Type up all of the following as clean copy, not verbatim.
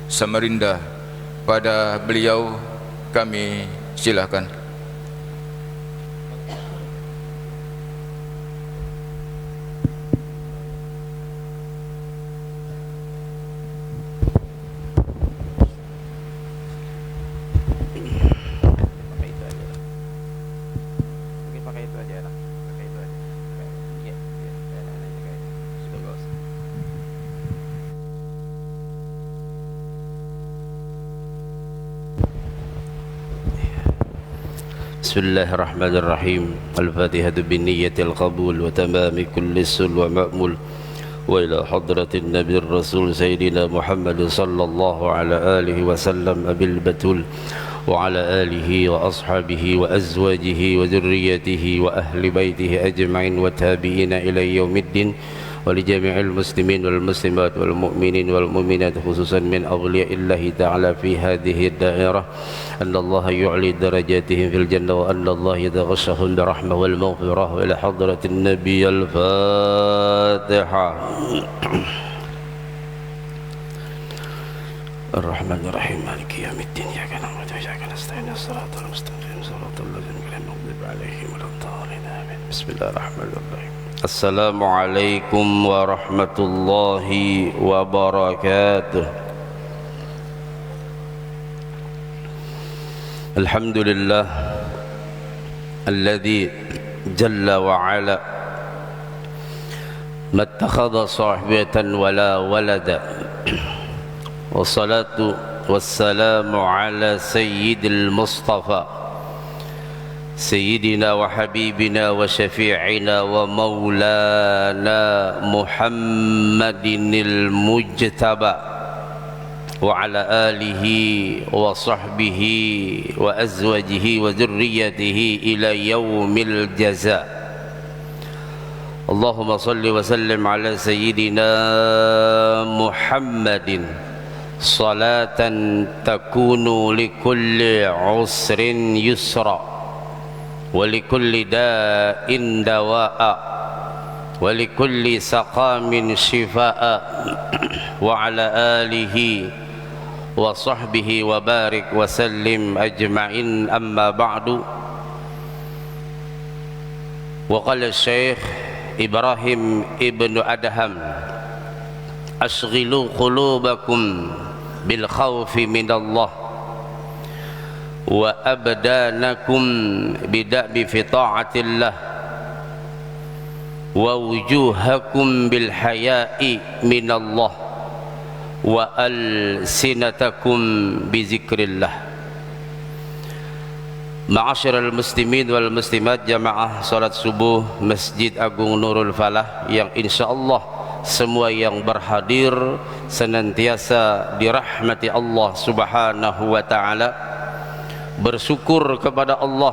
Samarinda. Pada beliau kami silakan. بسم الله الرحمن الرحيم. الفاتحة بنية القبول وتمام كل سل ومأمول، وإلى حضرة النبي الرسول سيدنا محمد صلى الله على آله وسلم أبي البتول وعلى آله وأصحابه وأزواجه وذريته وأهل بيته أجمعين والتابعين إلى يوم الدين، ولجميع المسلمين والمسلمات والمؤمنين والمؤمنات خصوصا من أولياء الله تعالى في هذه الدائرة، أن الله يعلي درجاتهم في الجنة وأن الله يتغشهم برحمة والمغفرة. إلى حضرة النبي الفاتحة. الرحمن الرحيم مالك يوم الدين، إياك نعبد وإياك نستعين الصراط المستقيم صراط الذين أنعمت المغضوب عليهم ولا الضالين آمين. بسم الله الرحمن الرحيم. السلام عليكم ورحمة الله وبركاته. الحمد لله الذي جل وعلا ما اتخذ صاحبة ولا ولدا، والصلاة والسلام على سيد المصطفى سيدنا وحبيبنا وشفيعنا ومولانا محمد المجتبى، وعلى آله وصحبه وأزواجه وذريته إلى يوم الجزاء. اللهم صل وسلم على سيدنا محمد صلاة تكون لكل عسر يسرا، ولكل داء دواء، ولكل سقام شفاء، وعلى آله وصحبه وبارك وسلم أجمعين. أما بعد، وقال الشيخ إبراهيم ابن أدهم: أشغلوا قلوبكم بالخوف من الله، وأبدانكم بدأب في طاعة الله، ووجوهكم بالحياء من الله، وألسنتكم بذكر الله. Ma'asyiral muslimin wal muslimat, jamaah salat subuh Masjid Agung Nurul Falah yang insyaallah semua yang berhadir senantiasa dirahmati Allah Subhanahu wa taala. Bersyukur kepada Allah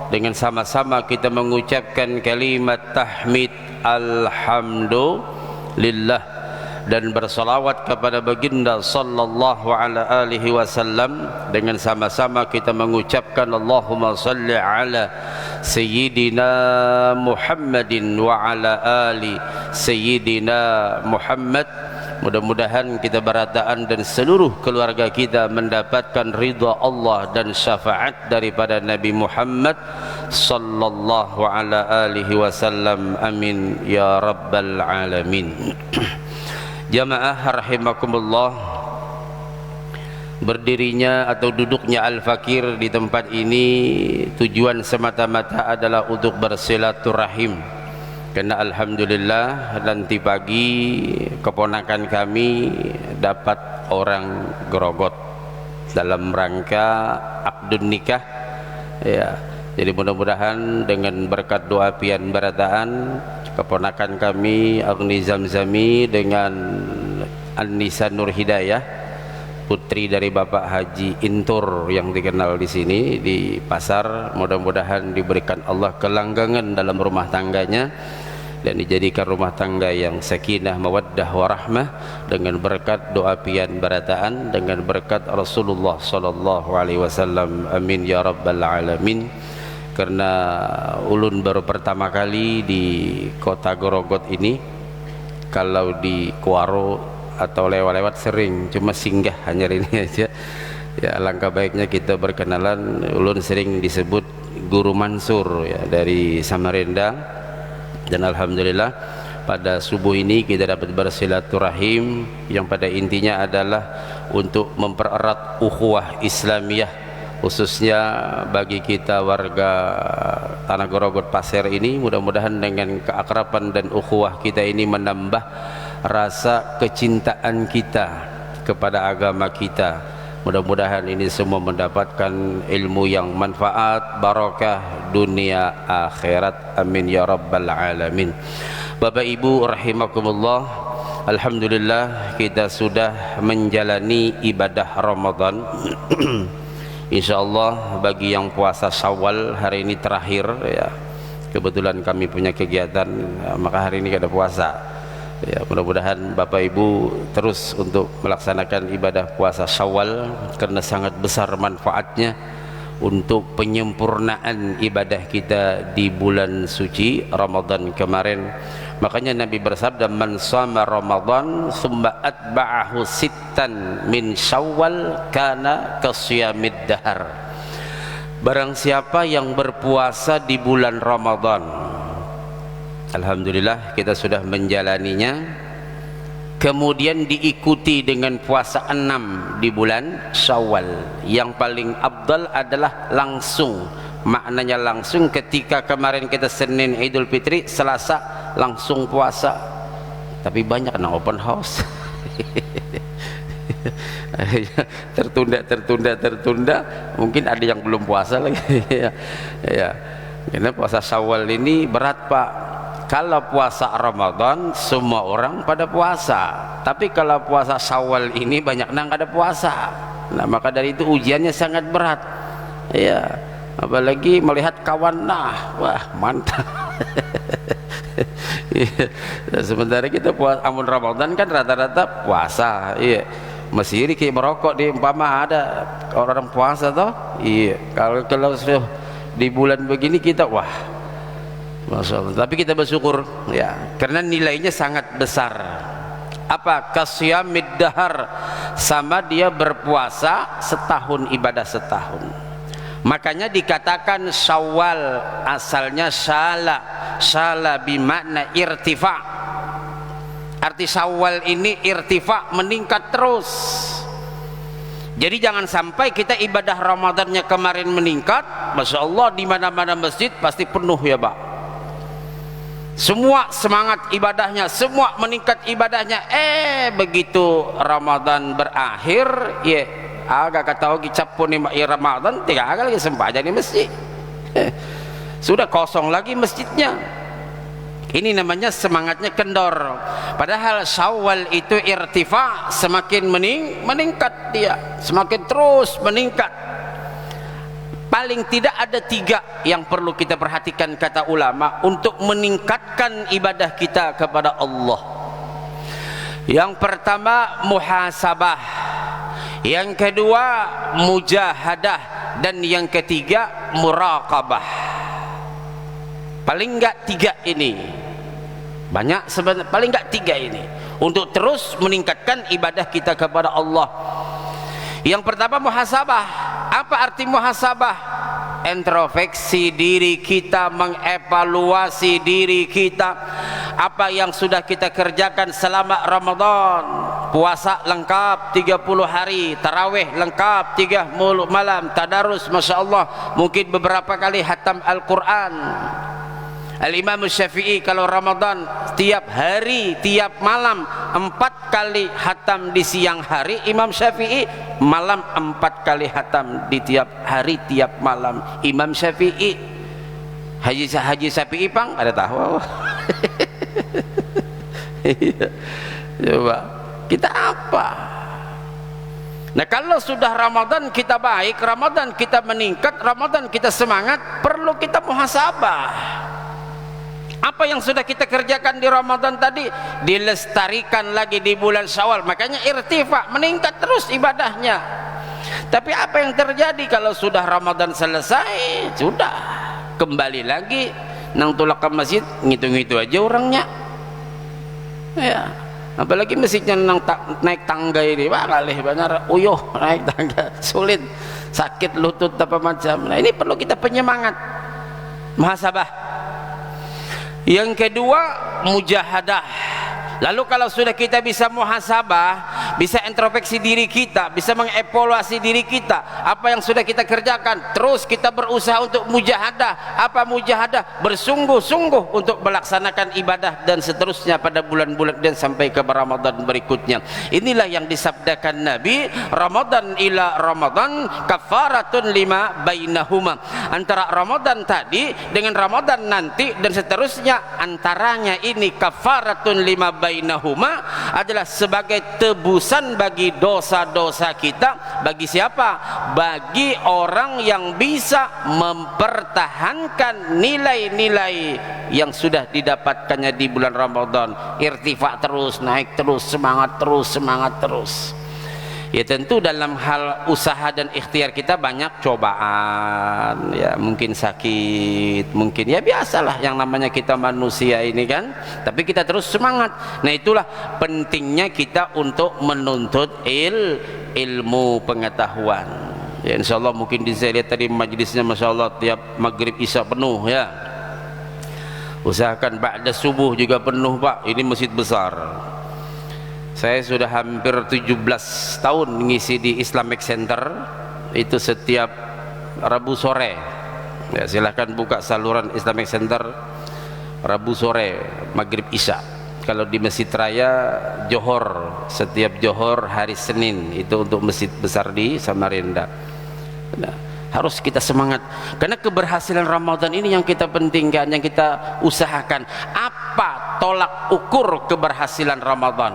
dengan sama-sama kita mengucapkan kalimat tahmid alhamdulillah, dan bersalawat kepada baginda sallallahu alaihi wasallam dengan sama-sama kita mengucapkan Allahumma salli ala sayyidina Muhammadin wa ala ali sayyidina Muhammad. Mudah-mudahan kita berataan dan seluruh keluarga kita mendapatkan ridha Allah dan syafaat daripada Nabi Muhammad sallallahu alaihi wasallam. Amin ya rabbal alamin. Jamaah rahimakumullah, berdirinya atau duduknya Al-Fakir di tempat ini tujuan semata-mata adalah untuk bersilaturahim. Karena alhamdulillah nanti pagi keponakan kami dapat orang Grogot dalam rangka akdun nikah ya. Jadi mudah-mudahan dengan berkat doa pian berataan keponakan kami Agni Zamzami dengan Anissa Nur Hidayah, putri dari Bapak Haji Intur yang dikenal di sini di pasar, mudah-mudahan diberikan Allah kelanggangan dalam rumah tangganya dan dijadikan rumah tangga yang sakinah mawaddah warahmah dengan berkat doa pian barataan, dengan berkat Rasulullah sallallahu alaihi wasallam. Amin ya rabbal alamin. Karena ulun baru pertama kali di kota Grogot ini, kalau di Kuaro atau lewat-lewat sering, cuma singgah hanya ini aja. Ya, alangkah baiknya kita berkenalan. Ulun sering disebut Guru Mansur ya, dari Samarinda, dan alhamdulillah pada subuh ini kita dapat bersilaturahim yang pada intinya adalah untuk mempererat ukhuwah Islamiyah, khususnya bagi kita warga Tanah Gorogot Pasir ini. Mudah-mudahan dengan keakraban dan ukhuwah kita ini menambah rasa kecintaan kita kepada agama kita. Mudah-mudahan ini semua mendapatkan ilmu yang manfaat, barakah dunia akhirat, amin ya rabbal alamin. Bapak Ibu rahimakumullah, alhamdulillah kita sudah menjalani ibadah Ramadan. Insyaallah bagi yang puasa Syawal hari ini terakhir ya. Kebetulan kami punya kegiatan, maka hari ini ada puasa. Ya, mudah-mudahan Bapak Ibu terus untuk melaksanakan ibadah puasa Syawal karena sangat besar manfaatnya untuk penyempurnaan ibadah kita di bulan suci Ramadan kemarin. Makanya Nabi bersabda, man shama Ramadan summa atba'ahu sittan min Syawal kana kasiyamid dahar. Barang siapa yang berpuasa di bulan Ramadan, alhamdulillah kita sudah menjalaninya, kemudian diikuti dengan puasa 6 di bulan Syawal. Yang paling afdal adalah langsung, maknanya langsung ketika kemarin kita Senin Idul Fitri, Selasa langsung puasa. Tapi banyak yang open house tertunda, mungkin ada yang belum puasa lagi. Ya, karena puasa Syawal ini berat Pak. Kalau puasa Ramadan semua orang pada puasa, tapi kalau puasa Syawal ini banyak yang ada puasa. Nah, maka dari itu ujiannya sangat berat. Ya, apalagi melihat kawan, wah mantap. Ya, sementara kita puasa amun Ramadan kan rata-rata puasa. Iya. Mesir kayak merokok di umpama ada orang puasa toh. Iya. Kalau di bulan begini kita wah, Masya Allah. Tapi kita bersyukur ya, karena nilainya sangat besar. Apa? Kasiyamid dahar, sama dia berpuasa setahun, ibadah setahun. Makanya dikatakan Syawal asalnya syala bimakna irtifa. Arti Syawal ini irtifa, meningkat terus. Jadi jangan sampai kita ibadah Ramadannya kemarin meningkat, Masya Allah, di mana-mana masjid pasti penuh ya Pak. Semua semangat ibadahnya, semua meningkat ibadahnya. Begitu Ramadan berakhir, ya agak kata kicap pun di Ramadan, tiga kali sembahyang di masjid. Sudah kosong lagi masjidnya. Ini namanya semangatnya kendor. Padahal Syawal itu irtifa, semakin meningkat dia, semakin terus meningkat. Paling tidak ada 3 yang perlu kita perhatikan kata ulama untuk meningkatkan ibadah kita kepada Allah. Yang pertama muhasabah, yang kedua mujahadah, dan yang ketiga muraqabah. Paling enggak 3 ini, banyak sebenarnya, paling enggak 3 ini untuk terus meningkatkan ibadah kita kepada Allah. Yang pertama muhasabah. Apa arti muhasabah? Introspeksi diri kita, mengevaluasi diri kita, apa yang sudah kita kerjakan selama Ramadan. Puasa lengkap 30 hari, tarawih lengkap 30 malam, tadarus Masya Allah, mungkin beberapa kali hatam Al-Quran. Al-Imam Syafi'i kalau Ramadan tiap hari, tiap malam 4 kali hatam di siang hari. Imam Syafi'i malam 4 kali hatam di tiap hari, tiap malam. Imam Syafi'i. Haji Syafi'i Pang ada tahu? Coba kita apa? Nah, kalau sudah Ramadan kita baik, Ramadan kita meningkat, Ramadan kita semangat, perlu kita muhasabah. Apa yang sudah kita kerjakan di Ramadan tadi dilestarikan lagi di bulan Syawal. Makanya irtifa, meningkat terus ibadahnya. Tapi apa yang terjadi kalau sudah Ramadan selesai? Sudah kembali lagi nang tulak ke masjid, ngitung-ngitung aja orangnya. Ya, Apalagi masjidnya naik tangga ini, wah kalih benar uyuh naik tangga, sulit, sakit lutut apa macam. Nah ini perlu kita penyemangat, muhasabah. Yang kedua, mujahadah. Lalu kalau sudah kita bisa muhasabah, bisa introspeksi diri kita, bisa mengevaluasi diri kita, apa yang sudah kita kerjakan, terus kita berusaha untuk mujahadah. Apa mujahadah? Bersungguh-sungguh untuk melaksanakan ibadah dan seterusnya pada bulan-bulan dan sampai ke Ramadan berikutnya. Inilah yang disabdakan Nabi, Ramadan ila Ramadan kafaratun lima bainahuma. Antara Ramadan tadi dengan Ramadan nanti dan seterusnya, antaranya ini kafaratun lima bainahuma adalah sebagai tebusan bagi dosa-dosa kita. Bagi siapa? Bagi orang yang bisa mempertahankan nilai-nilai yang sudah didapatkannya di bulan Ramadan. Irtifa terus, naik terus, semangat terus, semangat terus. Ya tentu dalam hal usaha dan ikhtiar kita banyak cobaan, ya mungkin sakit, mungkin ya biasalah yang namanya kita manusia ini kan, tapi kita terus semangat. Nah itulah pentingnya kita untuk menuntut ilmu pengetahuan. Ya insyaallah mungkin saya lihat tadi majelisnya Masya Allah tiap maghrib isya penuh ya. Usahakan ba'da subuh juga penuh Pak, ini masjid besar. Saya sudah hampir 17 tahun mengisi di Islamic Center, itu setiap Rabu sore. Ya, silahkan buka saluran Islamic Center Rabu sore maghrib isya. Kalau di Masjid Raya Johor, setiap Johor hari Senin, itu untuk masjid besar di Samarinda. Nah, harus kita semangat karena keberhasilan Ramadan ini yang kita pentingkan, yang kita usahakan. Apa tolak ukur keberhasilan Ramadan?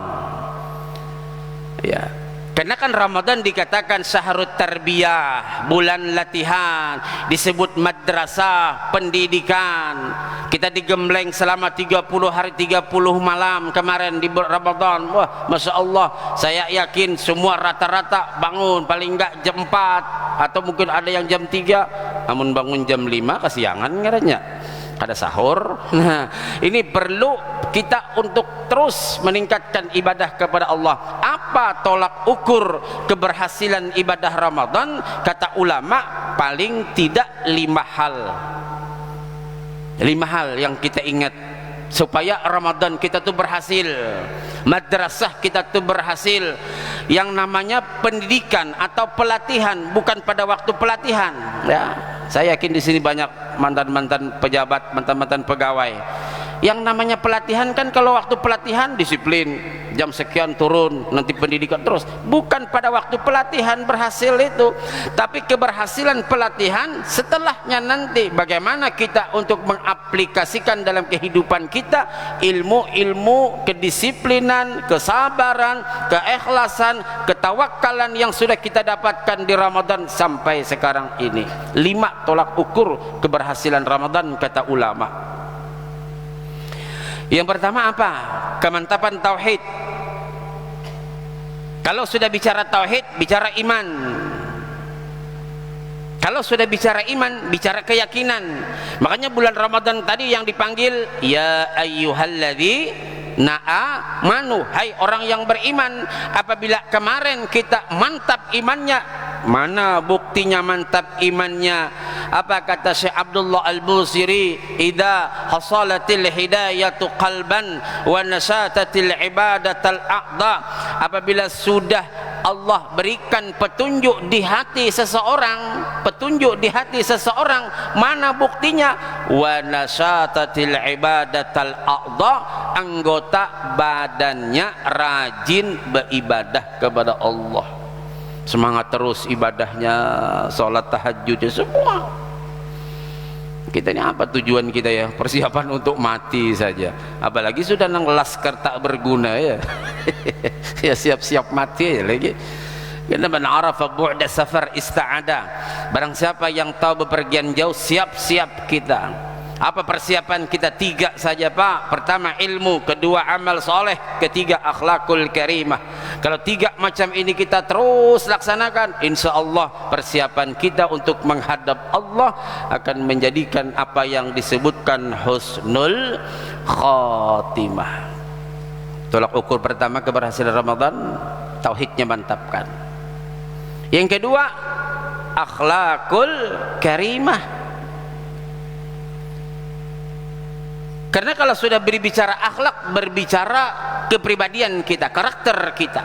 Ya, karena kan Ramadan dikatakan syahrut tarbiyah, bulan latihan, disebut madrasah, pendidikan. Kita digembleng selama 30 hari 30 malam kemarin di Ramadan. Wah, Masya Allah, saya yakin semua rata-rata bangun paling enggak jam 4 atau mungkin ada yang jam 3, namun bangun jam 5 kesiangan ngaranya. Ada sahur. Nah, ini perlu kita untuk terus meningkatkan ibadah kepada Allah. Apa tolak ukur keberhasilan ibadah Ramadan? Kata ulama, paling tidak 5 hal. 5 hal yang kita ingat supaya Ramadan kita tuh berhasil, madrasah kita tuh berhasil. Yang namanya pendidikan atau pelatihan, bukan pada waktu pelatihan ya. Saya yakin di sini banyak mantan-mantan pejabat, mantan-mantan pegawai. Yang namanya pelatihan kan kalau waktu pelatihan disiplin, jam sekian turun, nanti pendidikan terus. Bukan pada waktu pelatihan berhasil itu, tapi keberhasilan pelatihan setelahnya nanti. Bagaimana kita untuk mengaplikasikan dalam kehidupan kita ilmu-ilmu kedisiplinan, kesabaran, keikhlasan, ketawakalan yang sudah kita dapatkan di Ramadan sampai sekarang ini. 5 tolak ukur keberhasilan Ramadan kata ulama. Yang pertama apa? Kemantapan tauhid. Kalau sudah bicara tauhid, bicara iman. Kalau sudah bicara iman, bicara keyakinan. Makanya bulan Ramadan tadi yang dipanggil ya ayyuhalladzi na'amanu, hai orang yang beriman. Apabila kemarin kita mantap imannya, mana buktinya mantap imannya? Apa kata Syekh Abdullah Al-Busiri, idza hasalatil hidayatu qalban wa nasatatil ibadatal a'dha. Apabila sudah Allah berikan petunjuk di hati seseorang, petunjuk di hati seseorang, mana buktinya? Wa nasatatil ibadatal a'dha, anggota badannya rajin beribadah kepada Allah. Semangat terus ibadahnya, sholat tahajudnya, semua. Kita ini apa tujuan kita ya? Persiapan untuk mati saja. Apalagi sudah nang laskar tak berguna ya. Ya siap-siap mati ya lagi. Karena man arafa bu'da safar ista'ada. Barang siapa yang tahu bepergian jauh, siap-siap kita. Apa persiapan kita? 3 saja Pak. Pertama ilmu, kedua amal soleh, ketiga akhlakul karimah. Kalau 3 macam ini kita terus laksanakan, insya Allah persiapan kita untuk menghadap Allah akan menjadikan apa yang disebutkan husnul khotimah. Tolak ukur pertama keberhasilan Ramadan, tauhidnya mantapkan. Yang kedua, akhlakul karimah. Karena kalau sudah berbicara akhlak, berbicara kepribadian kita, karakter kita.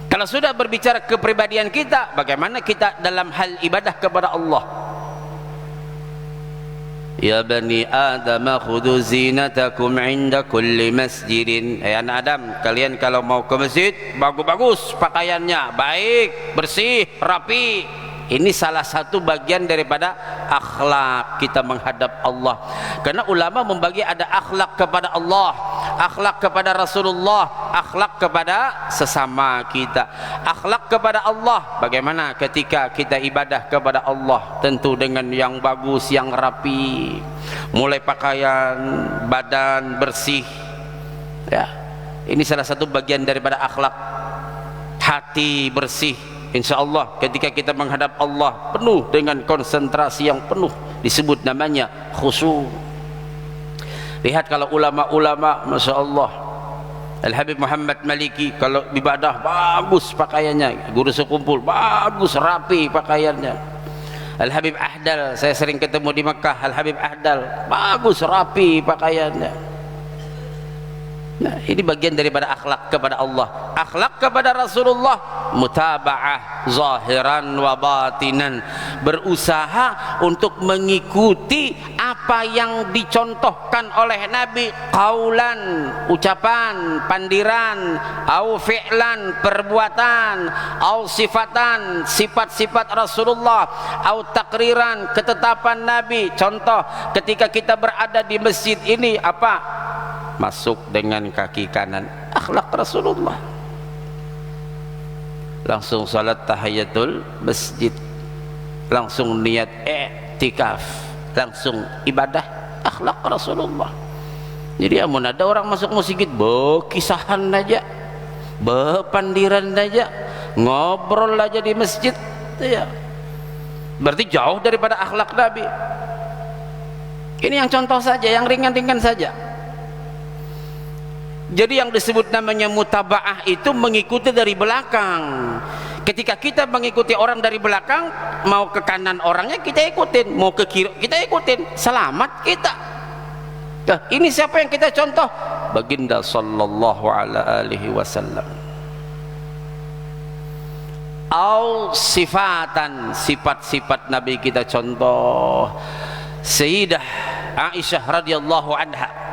Kalau sudah berbicara kepribadian kita, bagaimana kita dalam hal ibadah kepada Allah. Ya bani Adam khudhu zinatakum inda kulli masjidin. Anak Adam, kalian kalau mau ke masjid, bagus-bagus pakaiannya, baik, bersih, rapi. Ini salah satu bagian daripada akhlak kita menghadap Allah. Karena ulama membagi ada akhlak kepada Allah, akhlak kepada Rasulullah, akhlak kepada sesama kita. Akhlak kepada Allah, bagaimana ketika kita ibadah kepada Allah? Tentu dengan yang bagus, yang rapi, mulai pakaian, badan bersih, ya. Ini salah satu bagian daripada akhlak. Hati bersih, insya Allah ketika kita menghadap Allah penuh dengan konsentrasi yang penuh, disebut namanya khusyuk. Lihat kalau ulama-ulama, Masya Allah, Al-Habib Muhammad Maliki kalau ibadah bagus pakaiannya, guru sekumpul bagus rapi pakaiannya. Al-Habib Ahdal, saya sering ketemu di Mekah, Al-Habib Ahdal bagus rapi pakaiannya. Nah, ini bagian daripada akhlak kepada Allah. Akhlak kepada Rasulullah, mutaba'ah zahiran wa batinan, berusaha untuk mengikuti apa yang dicontohkan oleh Nabi, qaulan, ucapan, pandiran, au fi'lan, perbuatan, au sifatan, sifat-sifat Rasulullah, au takriran, ketetapan Nabi. Contoh, ketika kita berada di masjid ini, apa? Masuk dengan kaki kanan, akhlak Rasulullah. Langsung salat tahiyatul masjid, langsung niat i'tikaf, langsung ibadah, akhlak Rasulullah. Jadi amun ada orang masuk masjid berkisahan aja, berpandiran aja, ngobrol aja di masjid, ya, berarti jauh daripada akhlak Nabi. Ini yang contoh saja, yang ringan-ringan saja. Jadi yang disebut namanya mutaba'ah itu mengikuti dari belakang. Ketika kita mengikuti orang dari belakang, mau ke kanan orangnya kita ikutin, mau ke kiri kita ikutin, selamat kita. Nah, ini siapa yang kita contoh? Baginda sallallahu alaihi wasallam. Au sifatan, sifat-sifat Nabi kita contoh. Sayyidah Aisyah radhiyallahu anha,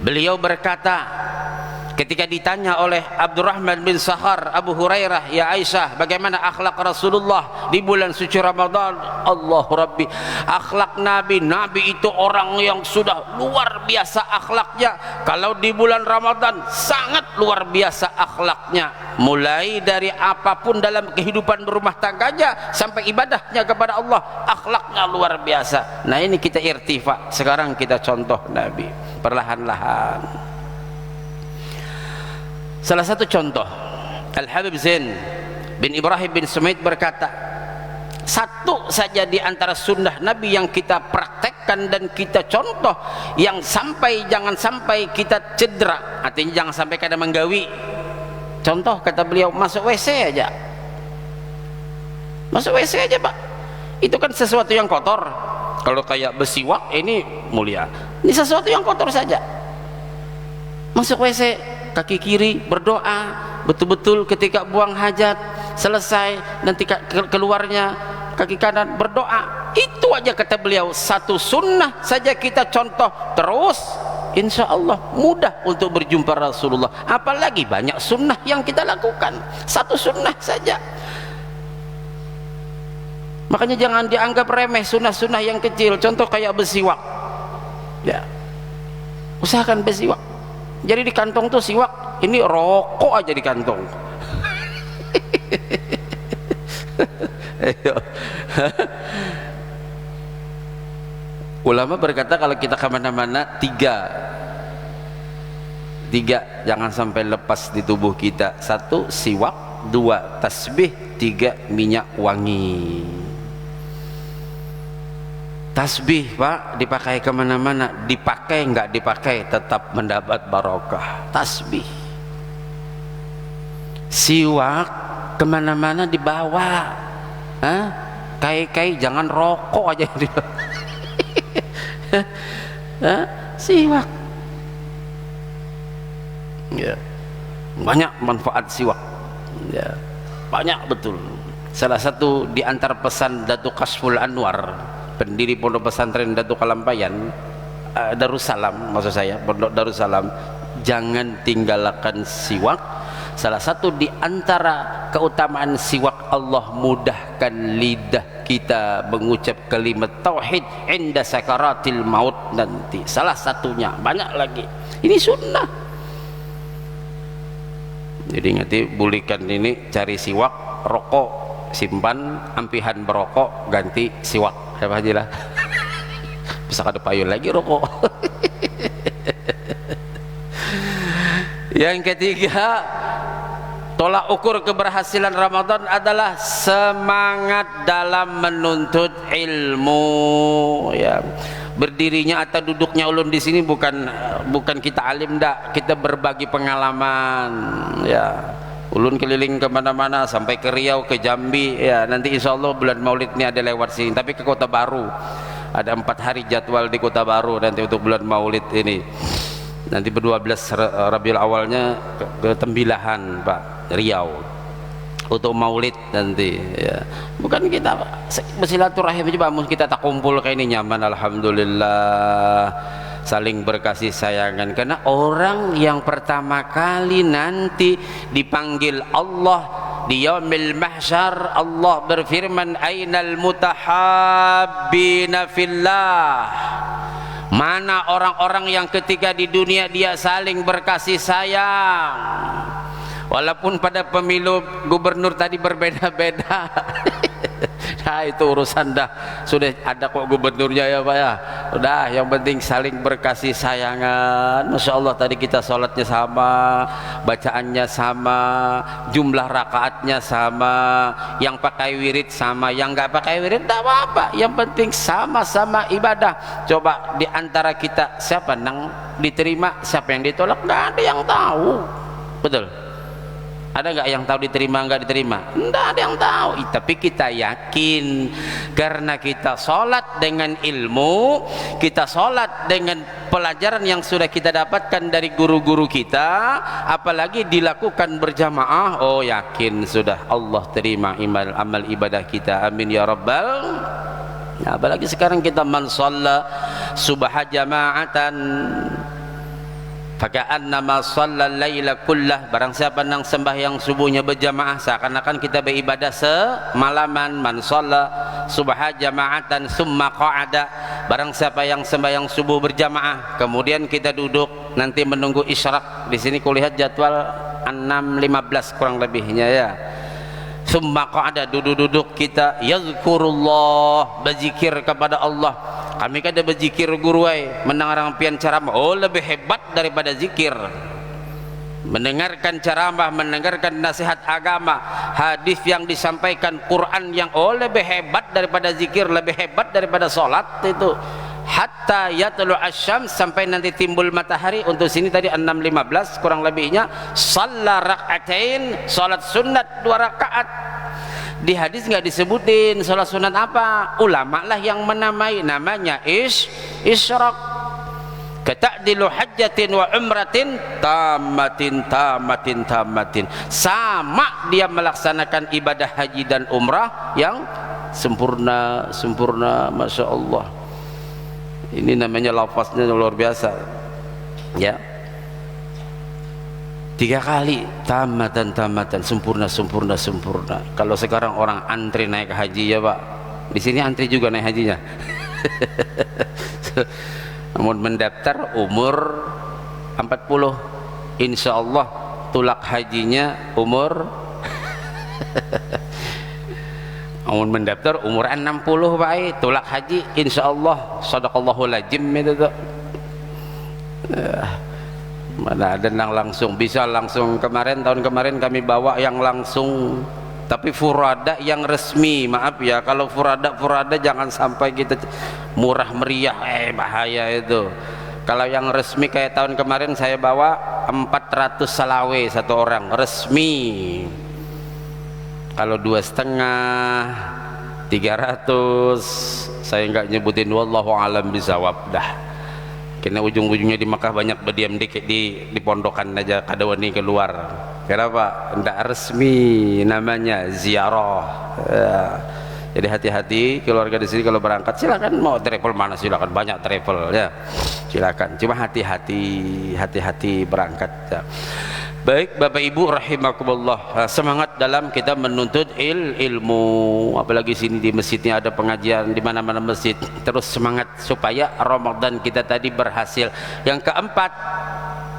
beliau berkata ketika ditanya oleh Abdurrahman bin Sakhar, Abu Hurairah, ya Aisyah, bagaimana akhlak Rasulullah di bulan suci Ramadan? Allahu Rabbi, akhlak Nabi, Nabi itu orang yang sudah luar biasa akhlaknya. Kalau di bulan Ramadan sangat luar biasa akhlaknya, mulai dari apapun dalam kehidupan berumah tangganya sampai ibadahnya kepada Allah, akhlaknya luar biasa. Nah, ini kita irtifa, sekarang kita contoh Nabi perlahan-lahan. Salah satu contoh, Al-Habib Zain bin Ibrahim bin Sumaid berkata, satu saja di antara sunnah Nabi yang kita praktekkan dan kita contoh, yang jangan sampai kita cedera, artinya jangan sampai kada menggawi. Contoh, kata beliau, masuk WC aja, masuk WC aja Pak, itu kan sesuatu yang kotor. Kalau kayak bersiwak ini mulia, ini sesuatu yang kotor saja. Masuk WC, kaki kiri berdoa, betul-betul ketika buang hajat selesai, nanti keluarnya kaki kanan berdoa. Itu aja kata beliau, satu sunnah saja kita contoh terus, insya Allah mudah untuk berjumpa Rasulullah. Apalagi banyak sunnah yang kita lakukan, satu sunnah saja. Makanya jangan dianggap remeh sunnah-sunnah yang kecil. Contoh kayak bersiwak, ya, usahakan bersiwak. Jadi di kantong tuh siwak, ini rokok aja di kantong. Ulama berkata kalau kita kemana-mana tiga jangan sampai lepas di tubuh kita. Satu siwak, dua tasbih, tiga minyak wangi. Tasbih Pak dipakai kemana-mana, dipakai nggak dipakai tetap mendapat barokah. Tasbih, siwak kemana-mana dibawa. Kai-kai jangan rokok aja yang dibawa. Siwak ya, banyak manfaat siwak ya, banyak betul. Salah satu di antara pesan Datuk Kasful Anwar, pendiri pondok pesantren Datuk Kalampayan, Darussalam maksud saya, pondok Darussalam, jangan tinggalkan siwak. Salah satu di antara keutamaan siwak, Allah mudahkan lidah kita mengucap kalimat tauhid inda sakaratil maut nanti. Salah satunya, banyak lagi. Ini sunnah. Jadi nanti bulikan ini, cari siwak, rokok simpan, ampihan berokok ganti siwak. Apa aja lah. Bisa kada payung lagi rokok. Yang ketiga, tolak ukur keberhasilan Ramadan adalah semangat dalam menuntut ilmu ya. Berdirinya atau duduknya ulun di sini bukan kita alim dak, kita berbagi pengalaman ya. Ulun keliling kemana-mana sampai ke Riau, ke Jambi ya. Nanti insya Allah bulan Maulid ini ada lewat sini, tapi ke Kota Baru ada 4 hari jadwal di Kota Baru nanti untuk bulan Maulid ini. Nanti ber-12 Rabiul Awalnya ke Tembilahan Pak, Riau untuk Maulid nanti ya. Bukan kita bersilaturahim aja Pak, kita tak kumpul kayak ini nyaman alhamdulillah, saling berkasih sayangan. Karena orang yang pertama kali nanti dipanggil Allah di yaumil mahsyar, Allah berfirman ainal mutahabbina fillah. Mana orang-orang yang ketika di dunia dia saling berkasih sayang, walaupun pada pemilu gubernur tadi berbeda-beda. Nah itu urusan dah, sudah ada kok gubernurnya ya Pak ya. Udah yang penting saling berkasih sayangan. Masya Allah tadi kita sholatnya sama, bacaannya sama, jumlah rakaatnya sama, yang pakai wirid sama, yang nggak pakai wirid tak apa-apa, yang penting sama-sama ibadah. Coba di antara kita siapa yang diterima, siapa yang ditolak, nggak ada yang tahu. Betul? Ada nggak yang tahu diterima nggak diterima? Nggak ada yang tahu. Tapi kita yakin karena kita sholat dengan ilmu, kita sholat dengan pelajaran yang sudah kita dapatkan dari guru-guru kita, apalagi dilakukan berjamaah. Oh yakin sudah Allah terima amal ibadah kita. Amin ya rabbal. Nah, apalagi sekarang kita man shalla subha jama'atan faka'annama shallal laila kullah. Barang siapa yang sembahyang subuhnya berjamaah seakan-akan kita beribadah semalaman. Man shalla subha jama'atan summa qa'ada. Barang siapa yang sembahyang subuh berjamaah kemudian kita duduk nanti menunggu isyraq. Di sini kulihat jadwal 6.15 kurang lebihnya ya. Summa qa'ada, duduk-duduk kita yazkurullah, berzikir kepada Allah. Kami kada berzikir guru mendengar pian ceramah, oh lebih hebat daripada zikir. Mendengarkan ceramah, mendengarkan nasihat agama, hadis yang disampaikan, Quran yang lebih hebat daripada zikir, lebih hebat daripada sholat itu. Hatta yatlu asyam, sampai nanti timbul matahari. Untuk sini tadi 6.15 kurang lebihnya. Shalla rak'atain, salat sunat 2 rakaat. Di hadis nggak disebutin salat sunat apa, ulama lah yang menamai, namanya isyraq. Kata'dilu hajjatin wa umratin tamatin. Sama dia melaksanakan ibadah haji dan umrah yang sempurna. Masya Allah. Ini namanya lafaznya luar biasa ya. 3 kali tamatan, sempurna. Kalau sekarang orang antri naik haji ya Pak, di sini antri juga naik hajinya. Namun mendaftar umur 40, insya Allah tulak hajinya umur namun mendaftar umur 60 Pak, tulak haji insya Allah sadaqallahul azim itu tuh. Mana ada yang langsung bisa langsung. Tahun kemarin kami bawa yang langsung Tapi furada yang resmi, maaf ya, kalau furada jangan sampai kita murah meriah, bahaya itu. Kalau yang resmi kayak tahun kemarin saya bawa 400 salawe satu orang resmi. Kalau 2,5 300 saya nggak nyebutin, wallahu alam bisawab dah. Karena ujung-ujungnya di Makkah banyak berdiam dikit di pondokan aja, kadawani keluar. Kenapa? Nggak resmi, namanya ziarah. Ya. Jadi hati-hati keluarga di sini kalau berangkat, silakan mau travel mana silakan, banyak travel ya, silakan. Cuma hati-hati berangkat. Ya. Baik Bapak Ibu rahimakumullah, semangat dalam kita menuntut ilmu, apalagi sini di masjidnya ada pengajian di mana-mana masjid, terus semangat supaya Ramadan kita tadi berhasil. Yang keempat,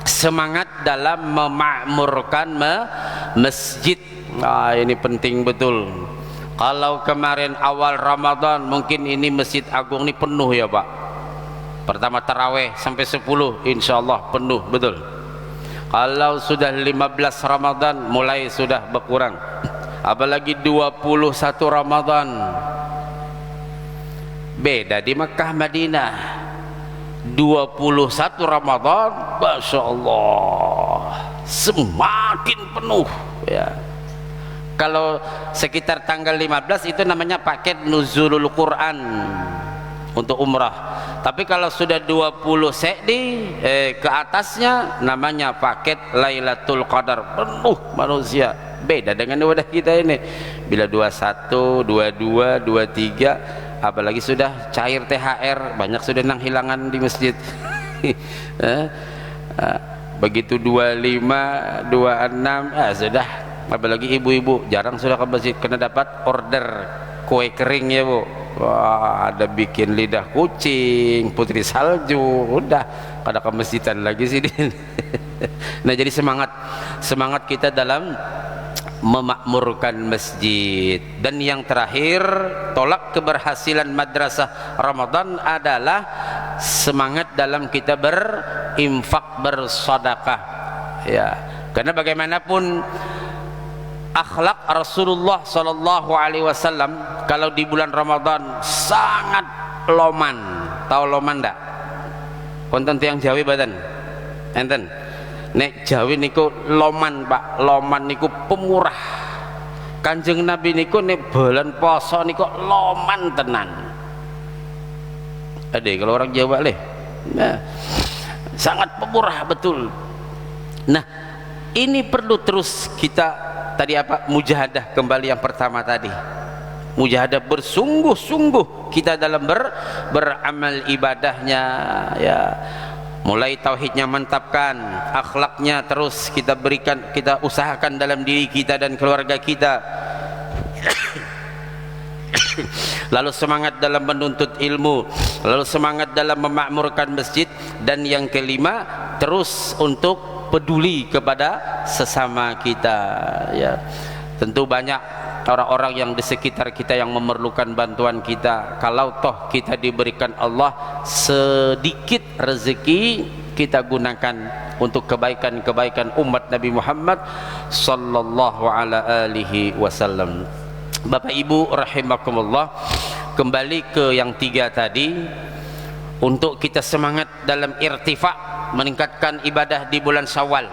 semangat dalam memakmurkan masjid. Nah, ini penting betul. Kalau kemarin awal Ramadan mungkin ini Masjid Agung ini penuh ya Pak. Pertama taraweh sampai 10 insyaallah penuh betul. Kalau sudah 15 Ramadan mulai sudah berkurang. Apalagi 21 Ramadan. Beda di Mekah Madinah. 21 Ramadan Masya Allah semakin penuh ya. Kalau sekitar tanggal 15 itu namanya paket nuzulul Quran untuk umrah. Tapi kalau sudah 20 sekdi ke atasnya namanya paket Lailatul Qadar, penuh manusia. Beda dengan wadah kita ini. Bila 21, 22, 23 apalagi sudah cair THR, banyak sudah nang hilangan di masjid. Begitu 25, 26 sudah. Apalagi ibu-ibu jarang sudah ke masjid karena dapat order kue kering ya Bu. Wah, ada bikin lidah kucing, putri salju, udah pada ke masjidan lagi sini. Nah jadi semangat kita dalam memakmurkan masjid. Dan yang terakhir, tolak keberhasilan madrasah Ramadan adalah semangat dalam kita berinfak, bersedekah ya. Karena bagaimanapun akhlak Rasulullah sallallahu alaihi wasallam kalau di bulan Ramadan sangat loman. Tahu loman ndak? Konten tiang Jawi badan enten nek Jawi niku loman Pak. Loman niku pemurah. Kanjeng Nabi niku nek bulan poso niku loman tenan. Ade kalau orang Jawa leh nah, sangat pemurah betul. Nah ini perlu terus kita tadi apa, mujahadah kembali yang pertama tadi, mujahadah bersungguh-sungguh kita dalam beramal ibadahnya ya. Mulai tauhidnya mantapkan, akhlaknya terus kita berikan, kita usahakan dalam diri kita dan keluarga kita. Lalu semangat dalam menuntut ilmu, lalu semangat dalam memakmurkan masjid, dan yang kelima terus untuk peduli kepada sesama kita ya. Tentu banyak orang-orang yang di sekitar kita yang memerlukan bantuan kita. Kalau toh kita diberikan Allah sedikit rezeki, kita gunakan untuk kebaikan-kebaikan umat Nabi Muhammad sallallahu alaihi wasallam. Bapak Ibu rahimakumullah, kembali ke yang tiga tadi, untuk kita semangat dalam irtifa, meningkatkan ibadah di bulan Syawal.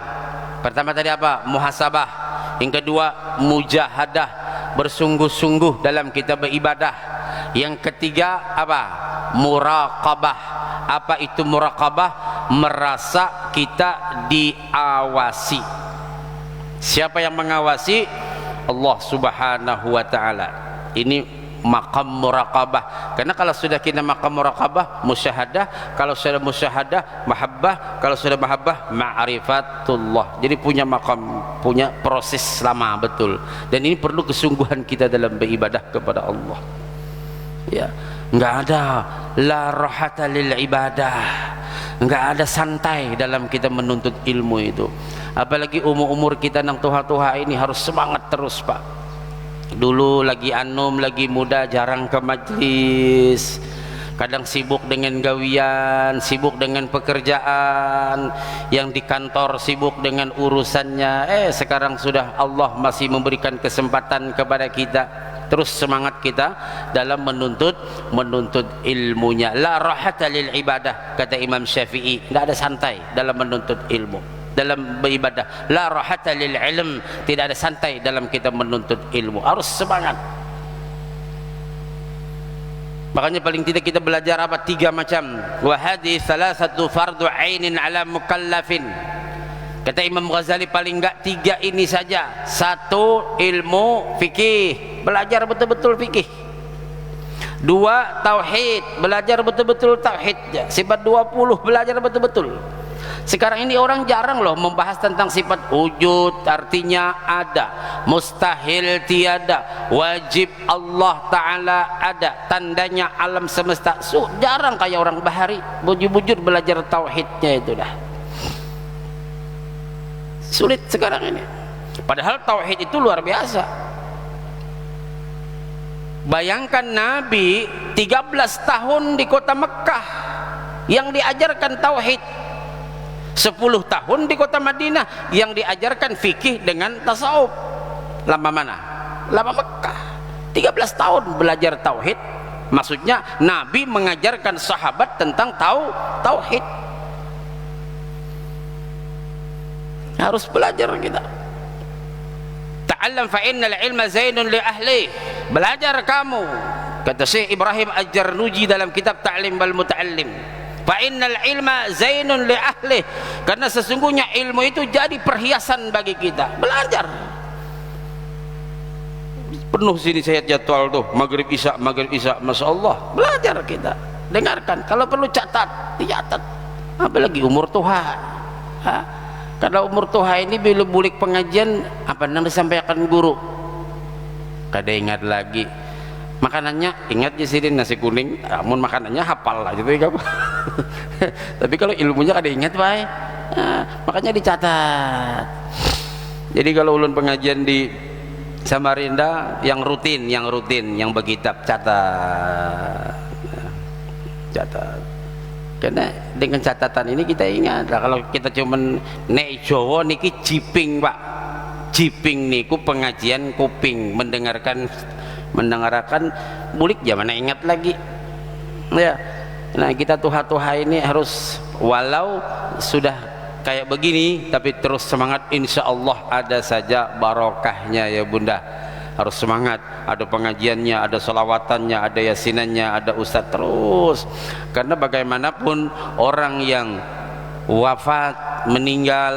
Pertama tadi apa? Muhasabah. Yang kedua mujahadah, bersungguh-sungguh dalam kita beribadah. Yang ketiga apa? Muraqabah. Apa itu muraqabah? Merasa kita diawasi. Siapa yang mengawasi? Allah Subhanahu wa taala. Ini maqam muraqabah. Karena kalau sudah kita maqam muraqabah, musyahadah, kalau sudah musyahadah, mahabbah, kalau sudah mahabbah, ma'rifatullah. Jadi punya maqam, punya proses lama betul. Dan ini perlu kesungguhan kita dalam beribadah kepada Allah. Ya, enggak ada la rahata lil ibadah. Enggak ada santai dalam kita menuntut ilmu itu. Apalagi umur-umur kita nang tuha-tuha ini harus semangat terus, Pak. Dulu lagi anum, lagi muda, jarang ke majlis. Kadang sibuk dengan gawian, sibuk dengan pekerjaan, yang di kantor sibuk dengan urusannya. Sekarang sudah Allah masih memberikan kesempatan kepada kita. Terus semangat kita dalam menuntut ilmunya. La rahata lil ibadah, kata Imam Syafi'i. Tidak ada santai dalam menuntut ilmu, dalam beribadah. La rahata lil ilm, tidak ada santai dalam kita menuntut ilmu. Harus semangat. Makanya paling tidak kita belajar apa? 3 macam. Wa hadhihi thalathatu fardu ainin ala mukallafin. Kata Imam Ghazali paling enggak 3 ini saja. 1, ilmu fikih, belajar betul-betul fikih. 2, tauhid, belajar betul-betul tauhid. Sifat 20 belajar betul-betul. Sekarang ini orang jarang loh membahas tentang sifat wujud, artinya ada, mustahil tiada, wajib Allah Ta'ala ada, tandanya alam semesta. Jarang kayak orang bahari bujur-bujur belajar tauhidnya itu dah. Sulit sekarang ini. Padahal tauhid itu luar biasa. Bayangkan Nabi 13 tahun di kota Mekah yang diajarkan tauhid, 10 tahun di kota Madinah yang diajarkan fikih dengan tasawuf. Lama mana? Lama Mekah. 13 tahun belajar tauhid. Maksudnya Nabi mengajarkan sahabat tentang tauhid. Harus belajar kita. Ta'allam fa innal ilma zainun li ahli. Belajar kamu, kata Syekh Ibrahim Al-Jarnuji dalam kitab Ta'lim wal Muta'allim. Fa innal ilma zainun li ahli, karena sesungguhnya ilmu itu jadi perhiasan bagi kita. Belajar. Penuh sini saya jadwal tuh maghrib isya, masya Allah. Belajar kita, dengarkan. Kalau perlu catat, dicatat. Apalagi umur tua. Karena umur tua ini belum bulik pengajian apa yang disampaikan guru. Kada ingat lagi. Makanannya ingat ya sini nasi kuning, namun makanannya hafal lah gitu ya. Tapi kalau ilmunya kada ingat baik. Makanya dicatat. Jadi kalau ulun pengajian di Samarinda yang rutin, yang berkitab catat. Karena dengan catatan ini kita ingat. Kalau kita cuman nek Jawa niki jiping, Pak. Jiping niku pengajian kuping, mendengarkan bulik ya mana ingat lagi ya. Nah kita tuha-tuha ini harus, walau sudah kayak begini tapi terus semangat, insya Allah ada saja barokahnya ya bunda. Harus semangat, ada pengajiannya, ada selawatannya, ada yasinannya, ada ustadz terus. Karena bagaimanapun orang yang wafat, meninggal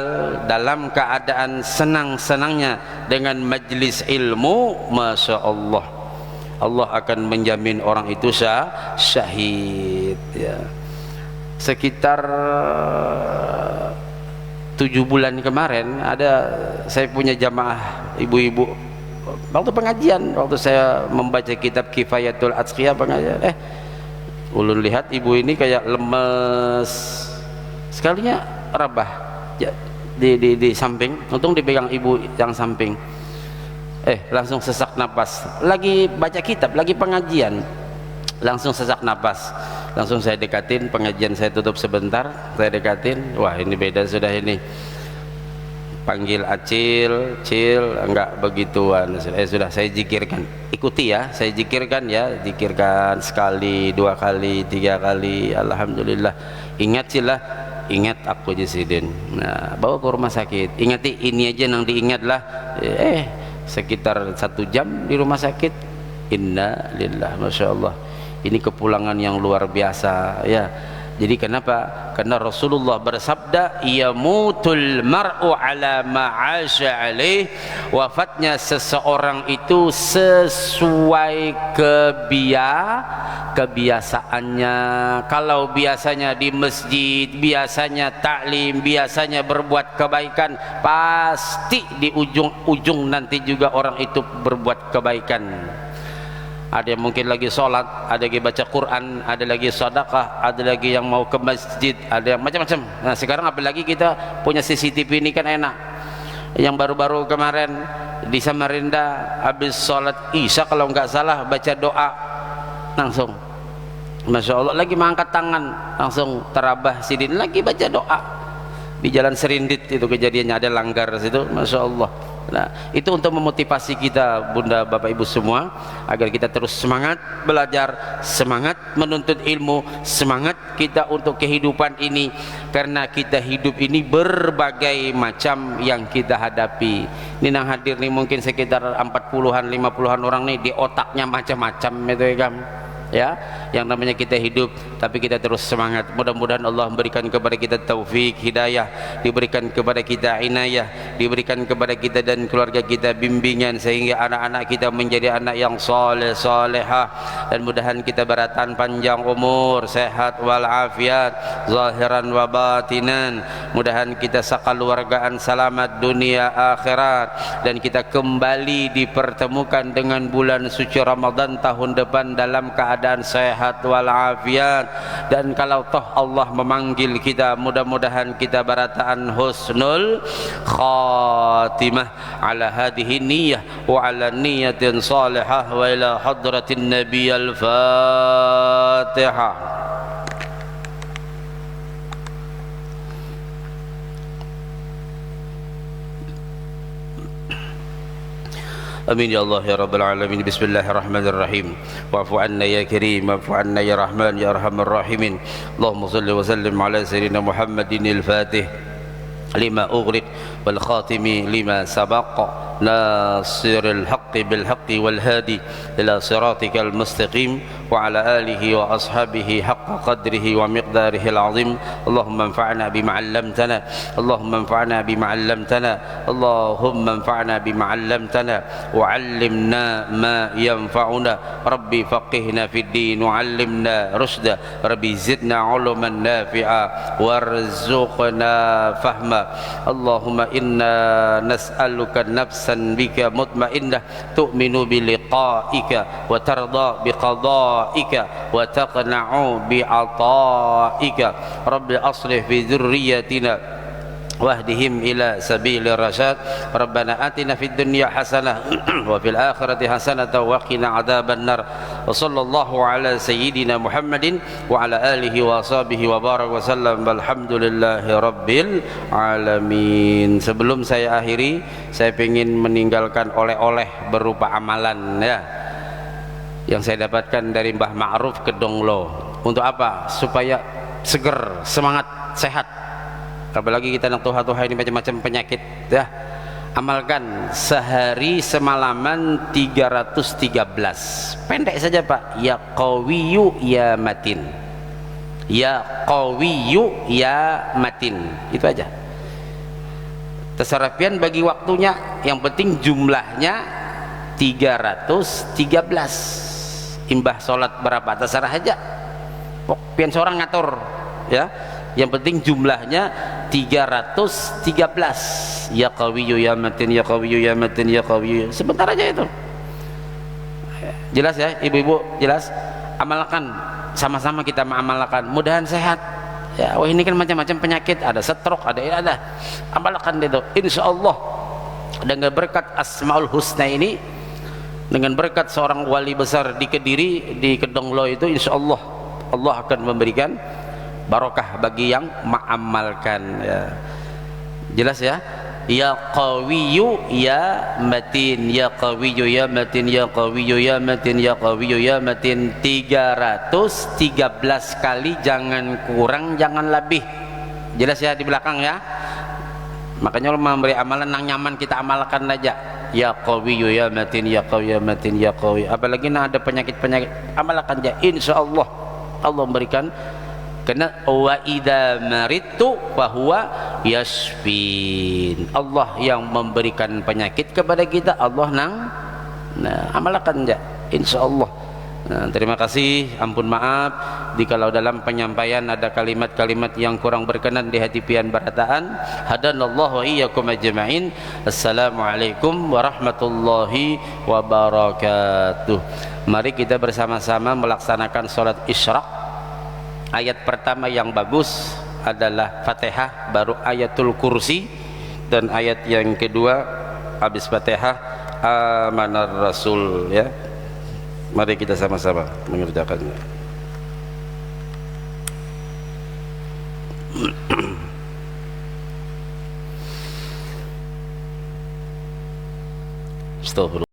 dalam keadaan senang-senangnya dengan majlis ilmu, masya Allah, Allah akan menjamin orang itu syahid ya. Sekitar 7 bulan kemarin ada, saya punya jamaah ibu-ibu waktu pengajian, waktu saya membaca kitab Kifayatul Atqiyah pengajian, ulun lihat ibu ini kayak lemes sekalinya, rabah ya, di samping, untung dipegang ibu yang samping, langsung sesak napas, lagi baca kitab, lagi pengajian, langsung sesak napas. Langsung saya dekatin, pengajian saya tutup sebentar, saya dekatin, wah ini beda sudah ini. Panggil Acil, Cil, enggak begituan. Sudah saya zikirkan, ikuti ya, saya zikirkan ya, zikirkan sekali, 2 kali, 3 kali, alhamdulillah. Ingat Cilah, ingat aku Jasidin. Nah, bawa ke rumah sakit. Ingati ini aja yang diingatlah. Sekitar 1 jam di rumah sakit. Inna lillah, masya Allah. Ini kepulangan yang luar biasa ya. Jadi kenapa? Karena Rasulullah bersabda, yamutul mar'u ala ma'asya alaih. Wafatnya seseorang itu sesuai kebiasaannya. Kalau biasanya di masjid, biasanya taklim, biasanya berbuat kebaikan, pasti di ujung-ujung nanti juga orang itu berbuat kebaikan. Ada yang mungkin lagi sholat, ada lagi baca Quran, ada lagi sedekah, ada lagi yang mau ke masjid, ada yang macam-macam. Nah sekarang apalagi kita punya CCTV ini kan enak. Yang baru-baru kemarin di Samarinda habis sholat isya kalau nggak salah baca doa langsung Masya Allah, lagi mengangkat tangan langsung terabah sidin lagi baca doa di Jalan Serindit itu kejadiannya, ada langgar situ. Masya Allah. Nah, itu untuk memotivasi kita Bunda Bapak Ibu semua agar kita terus semangat belajar, semangat menuntut ilmu, semangat kita untuk kehidupan ini, karena kita hidup ini berbagai macam yang kita hadapi. Ini yang hadir nih mungkin sekitar 40-an 50-an orang nih, di otaknya macam-macam itu ya, yang namanya kita hidup, tapi kita terus semangat. Mudah-mudahan Allah memberikan kepada kita taufik hidayah, diberikan kepada kita inayah, diberikan kepada kita dan keluarga kita bimbingan, sehingga anak-anak kita menjadi anak yang saleh salehah, dan mudahan kita beratan panjang umur, sehat walafiat zahiran wa batinan. Mudahan kita sakaluargaan selamat dunia akhirat, dan kita kembali dipertemukan dengan bulan suci Ramadan tahun depan dalam keadaan sehat walafiat. Dan kalau toh Allah memanggil kita, mudah-mudahan kita barataan husnul khatimah ala hadhihi niyyah wa ala niyatin salihah wa ila hadratin nabiy al-fatihah. Amin ya Allah ya Rabbal Alamin. Bismillahirrahmanirrahim. Wa'fu anna ya Karim, wa'fu anna ya Rahman ya Arhamar Rahimin. Allahumma salli wa sallim ala Sayyidina Muhammadin al-Fatih lima ughriq wal khatimi lima sabaq nasiril haqqi bil haqqi wal hadi ila siratikal mustaqim wa ala alihi wa ashabihi haqqa qadrihi wa miqdarihi al-azim. Allahumma anfa'na bima 'allamtana, Allahumma anfa'na bima 'allamtana, Allahumma anfa'na bima 'allamtana wa 'allimna ma yanfa'una. Rabbi faqihna fid din wa 'allimna rushda. Rabbi zidna 'uluman nafi'a warzuqna fahma. Allahumma inna nas'aluka nafsan bika mutmainnah tu'minu bi liqa'ika wa tarda bi qada'ika wa taqna'u bi 'ata'ika. Rabbi aslih fi dzurriyyatina wahdihim ila sabilir rasyad. Rabbana atina fid dunya hasanah wa fil akhirati hasanah wa qina adzaban nar. Wa sallallahu ala sayyidina Muhammadin wa ala alihi wa sahbihi wa barak wa sallam. Walhamdulillahi rabbil alamin. Sebelum saya akhiri, saya ingin meninggalkan oleh-oleh berupa amalan ya, yang saya dapatkan dari Mbah Ma'ruf ke Donglo. Untuk apa? Supaya seger, semangat, sehat. Apalagi kita nak tuha-tuha ini macam-macam penyakit ya. Amalkan sehari semalaman 313. Pendek saja Pak. Ya qawiyu ya matin, ya qawiyu ya matin. Itu aja. Terserah pian bagi waktunya, yang penting jumlahnya 313. Imbah sholat berapa terserah aja, pian seorang ngatur ya. Yang penting jumlahnya 313. Ya qawiyyu ya matin, ya qawiyyu ya matin, ya qawiyyu. Sebentar aja itu. Jelas ya ibu-ibu, jelas. Amalkan, sama-sama kita mengamalkan, mudahan sehat ya. Wah ini kan macam-macam penyakit, ada stroke, ada ini, ada. Amalkan itu, insyaallah dengan berkat Asmaul Husna ini, dengan berkat seorang wali besar di Kediri, di Kedonglo itu, insyaallah Allah akan memberikan barokah bagi yang mengamalkan ya. Jelas ya. Ya qawiyyu ya matin, ya qawiyyu ya matin, ya qawiyyu ya matin, ya qawiyyu ya matin. 313 kali, jangan kurang jangan lebih. Jelas ya di belakang ya. Makanya Allah memberi amalan yang nyaman, kita amalkan aja. Ya qawiyyu ya matin, ya qawiyyu ya matin, ya qawiyyu. Apalagi ada penyakit-penyakit, amalkan aja, insyaallah Allah memberikan. Karena wa idza maridtu fahuwa yashfin. Allah yang memberikan penyakit kepada kita, Allah amalkan aja insyaallah. Terima kasih, ampun maaf jikalau dalam penyampaian ada kalimat-kalimat yang kurang berkenan di hati pian barataan. Hadanallahu wa iyyakum ajma'in. Assalamualaikum warahmatullahi wabarakatuh. Mari kita bersama-sama melaksanakan salat Isyraq. Ayat pertama yang bagus adalah Fatihah, baru ayatul kursi, dan ayat yang kedua habis Fatihah Amanar Rasul ya. Mari kita sama-sama mengerjakannya. Astagfirullah.